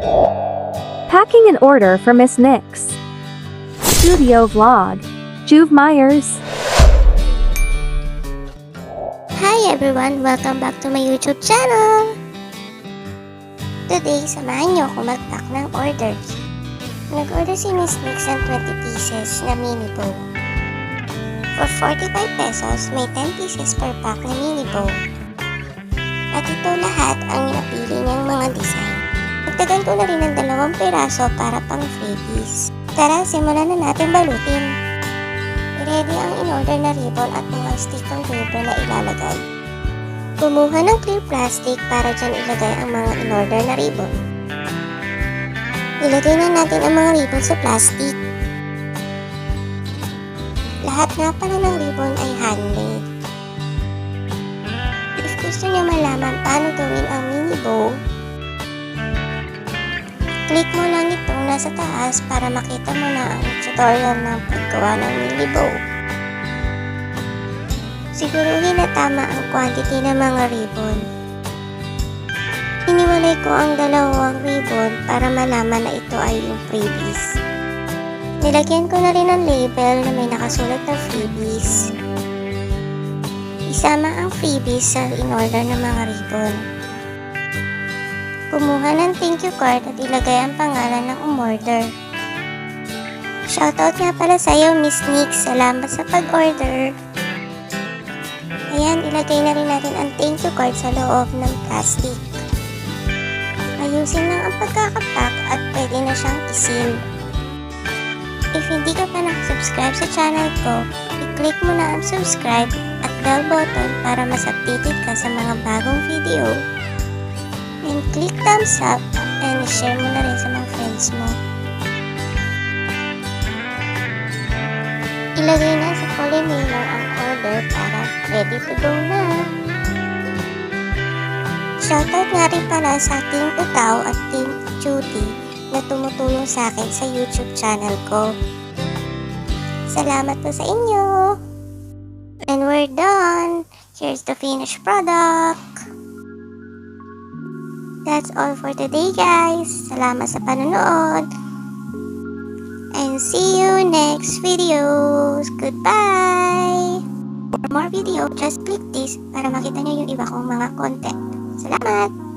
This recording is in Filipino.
Packing an order for Miss Nicx. Studio vlog. Jiuv Myers. Hi everyone! Welcome back to my YouTube channel! Today, samahan niyo ako mag-pack ng orders. Nag-order si Miss Nicx ng 20 pieces na mini bow. For 45 pesos, may 10 pieces per pack na mini bow. At ito lahat ang napili niyang mga design. Nagtagan ko na rin ng 2 piraso para pang freebies. Tara, simulan na natin balutin. I-ready ang in-order na ribbon at mga sticker ribbon na ilalagay. Kumuha ng clear plastic para dyan ilagay ang mga in-order na ribbon. Ilagay na natin ang mga ribbon sa plastic. Lahat nga pala ng ribbon ay handmade. If gusto niyo malaman paano gawin ang mini bow, click mo lang itong nasa taas para makita mo na ang tutorial ng paggawa ng mini bow. Siguruhin na tama ang quantity ng mga ribbon. Iniwalay ko ang 2 ribbon para malaman na ito ay yung freebies. Nilagyan ko na rin ang label na may nakasulat na freebies. Isama ang freebies sa in-order ng mga ribbon. Kumuha ng thank you card at ilagay ang pangalan ng umorder. Shoutout nga pala sa iyo, Miss Nicx. Salamat sa pag-order. Ayan, ilagay na rin natin ang thank you card sa loob ng plastic. Ayusin lang ang pagkakapack at pwede na siyang isil. If hindi ka pa nakasubscribe sa channel ko, i-click mo na ang subscribe at bell button para mas updated ka sa mga bagong video. And click thumbs up and share mo na rin sa mga friends mo. Ilagay na sa collimator ang order para ready to go na. Shoutout nga rin pala sa Team Utaw at Team Cutie na tumutulong sa akin sa YouTube channel ko. Salamat po sa inyo! And we're done! Here's the finished product! That's all for today, guys. Salamat sa panonood. And see you next videos. Goodbye! For more video, just click this para makita nyo yung iba kong mga content. Salamat!